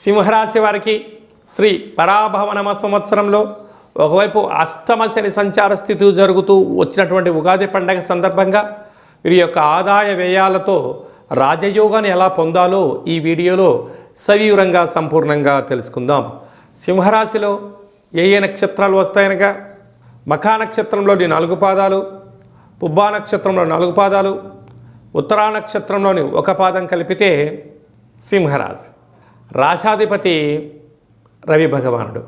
సింహరాశి వారికి శ్రీ పరాభవనమ సంవత్సరంలో ఒకవైపు అష్టమ శని సంచార స్థితి జరుగుతూ వచ్చినటువంటి ఉగాది పండగ సందర్భంగా వీరి యొక్క ఆదాయ వ్యయాలతో రాజయోగాన్ని ఎలా పొందాలో ఈ వీడియోలో సవివరంగా సంపూర్ణంగా తెలుసుకుందాం. సింహరాశిలో ఏ నక్షత్రాలు వస్తాయనగా మఖా నక్షత్రంలోని 4 పాదాలు, పుబ్బా నక్షత్రంలో 4 పాదాలు, ఉత్తరా నక్షత్రంలోని 1 పాదం కలిపితే సింహరాశి. రాశాధిపతి రవి భగవానుడు.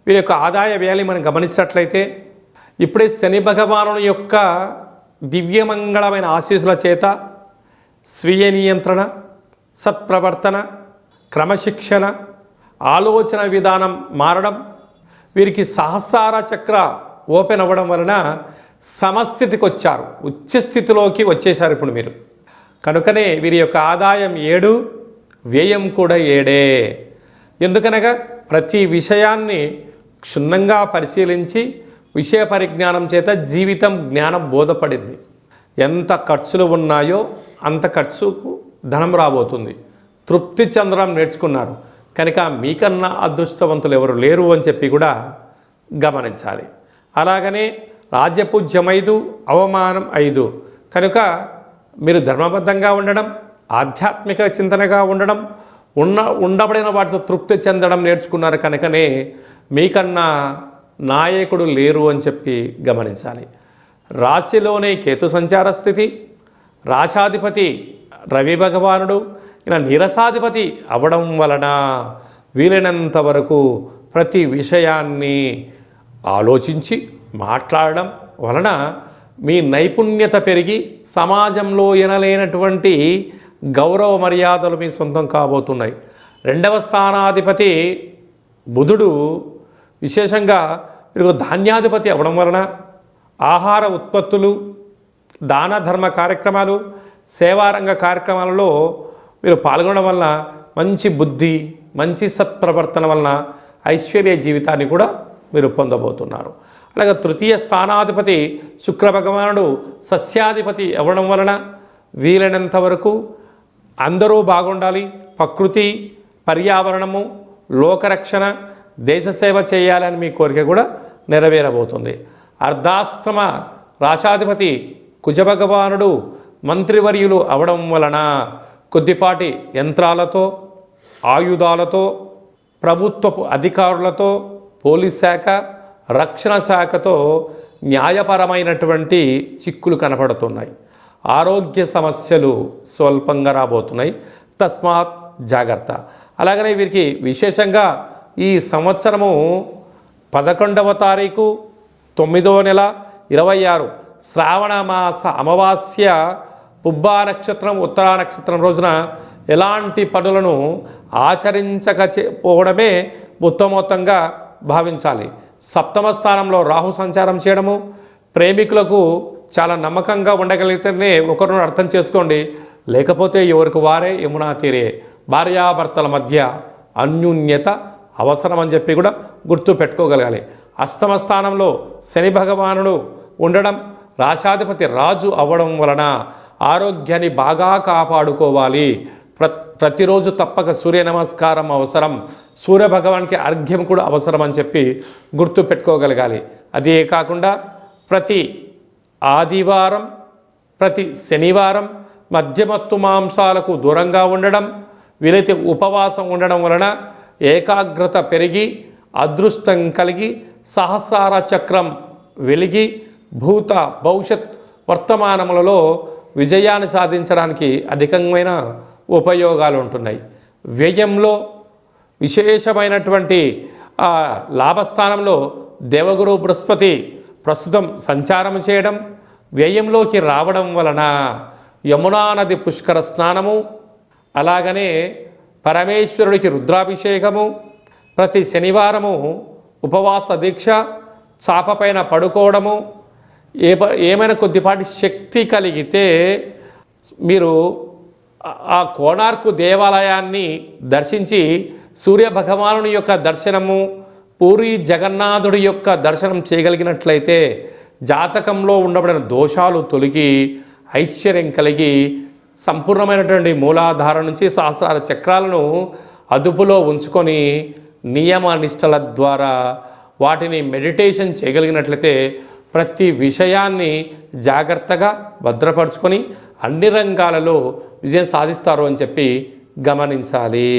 వీరి యొక్క ఆదాయ వ్యయాన్ని మనం గమనించినట్లయితే ఇప్పుడే శని భగవానుని యొక్క దివ్యమంగళమైన ఆశీస్సుల చేత స్వీయ నియంత్రణ, సత్ప్రవర్తన, క్రమశిక్షణ, ఆలోచన విధానం మారడం, వీరికి సహస్రార చక్ర ఓపెన్ అవ్వడం వలన సమస్థితికి వచ్చారు, ఉచ్చస్థితిలోకి వచ్చేశారు ఇప్పుడు మీరు. కనుకనే వీరి యొక్క ఆదాయం 7, వ్యయం కూడా 7. ఎందుకనగా ప్రతి విషయాన్ని క్షుణ్ణంగా పరిశీలించి విషయ పరిజ్ఞానం చేత జీవితం జ్ఞానం బోధపడింది. ఎంత ఖర్చులు ఉన్నాయో అంత ఖర్చుకు ధనం రాబోతుంది. తృప్తి చెందడం నేర్చుకున్నారు కనుక మీకన్నా అదృష్టవంతులు ఎవరు లేరు అని చెప్పి కూడా గమనించాలి. అలాగనే రాజ్యపూజ్యం 5, అవమానం 5. కనుక మీరు ధర్మబద్ధంగా ఉండడం, ఆధ్యాత్మిక చింతనగా ఉండడం, ఉండబడిన వాటితో తృప్తి చెందడం నేర్చుకున్నారు కనుకనే మీకన్నా నాయకుడు లేరు అని చెప్పి గమనించాలి. రాశిలోనే కేతు సంచార స్థితి, రాశాధిపతి రవి భగవానుడు ఈయన నీరసాధిపతి అవ్వడం వలన వీలైనంత వరకు ప్రతి విషయాన్ని ఆలోచించి మాట్లాడడం వలన మీ నైపుణ్యత పెరిగి సమాజంలో ఎనలేనటువంటి గౌరవ మర్యాదలు మీ సొంతం కాబోతున్నాయి. 2వ స్థానాధిపతి బుధుడు విశేషంగా మీరు ధాన్యాధిపతి అవ్వడం వలన ఆహార ఉత్పత్తులు, దాన ధర్మ కార్యక్రమాలు, సేవారంగ కార్యక్రమాలలో మీరు పాల్గొనడం వలన మంచి బుద్ధి, మంచి సత్ప్రవర్తన వలన ఐశ్వర్య జీవితాన్ని కూడా మీరు పొందబోతున్నారు. అలాగే 3వ స్థానాధిపతి శుక్ర భగవానుడు సస్యాధిపతి అవ్వడం వలన వీలైనంత వరకు అందరూ బాగుండాలి, ప్రకృతి, పర్యావరణము, లోకరక్షణ, దేశసేవ చేయాలని మీ కోరిక కూడా నెరవేరబోతుంది. అర్ధాష్టమ రాశాధిపతి కుజభగవానుడు మంత్రివర్యులు అవడం వలన కొద్దిపాటి యంత్రాలతో, ఆయుధాలతో, ప్రభుత్వపు అధికారులతో, పోలీస్ శాఖ, రక్షణ శాఖతో న్యాయపరమైనటువంటి చిక్కులు కనపడుతున్నాయి. ఆరోగ్య సమస్యలు స్వల్పంగా రాబోతున్నాయి, తస్మాత్ జాగ్రత్త. అలాగనే వీరికి విశేషంగా ఈ సంవత్సరము 11వ తారీఖు 9వ నెల 26 శ్రావణ మాస అమావాస్య పుబ్బా నక్షత్రం, ఉత్తరా నక్షత్రం రోజున ఎలాంటి పనులను ఆచరించకపోవడమే ఉత్తమోత్తంగా భావించాలి. 7వ స్థానంలో రాహు సంచారం చేయడము, ప్రేమికులకు చాలా నమ్మకంగా ఉండగలిగితేనే ఒకరిని అర్థం చేసుకోండి, లేకపోతే ఎవరికి వారే యమునా తీరే. భార్యాభర్తల మధ్య అన్యోన్యత అవసరం అని చెప్పి కూడా గుర్తు పెట్టుకోగలగాలి. 8వ స్థానంలో శని భగవానుడు ఉండడం, రాశాధిపతి రాజు అవ్వడం వలన ఆరోగ్యాన్ని బాగా కాపాడుకోవాలి. ప్రతిరోజు తప్పక సూర్య నమస్కారం అవసరం, సూర్య భగవానికి అర్ఘ్యం కూడా అవసరం అని చెప్పి గుర్తు పెట్టుకోగలగాలి. అదే కాకుండా ప్రతి ఆదివారం, ప్రతి శనివారం మధ్యమత్తు మాంసాలకు దూరంగా ఉండడం, వీలైతే ఉపవాసం ఉండడం వలన ఏకాగ్రత పెరిగి అదృష్టం కలిగి సహస్రార చక్రం వెలిగి భూత భవిష్యత్ వర్తమానములలో విజయాన్ని సాధించడానికి అధికమైన ఉపయోగాలు ఉంటున్నాయి. వ్యయంలో విశేషమైనటువంటి లాభస్థానంలో దేవగురు బృహస్పతి ప్రస్తుతం సంచారం చేయడం, వ్యయంలోకి రావడం వలన యమునా నది పుష్కర స్నానము, అలాగనే పరమేశ్వరుడికి రుద్రాభిషేకము, ప్రతి శనివారము ఉపవాస దీక్ష, చాపపైన పడుకోవడము, ఏమైనా కొద్దిపాటి శక్తి కలిగితే మీరు ఆ కోణార్కు దేవాలయాన్ని దర్శించి సూర్య భగవానుని యొక్క దర్శనము, పూరి జగన్నాథుడి యొక్క దర్శనం చేయగలిగినట్లయితే జాతకంలో ఉండబడిన దోషాలు తొలగి ఐశ్వర్యం కలిగి సంపూర్ణమైనటువంటి మూలాధారం నుంచి సహస్రార చక్రాలను అదుపులో ఉంచుకొని నియమ నిష్టల ద్వారా వాటిని మెడిటేషన్ చేయగలిగినట్లయితే ప్రతి విషయాన్ని జాగ్రత్తగా భద్రపరుచుకొని అన్ని రంగాలలో విజయం సాధిస్తారు అని చెప్పి గమనించాలి.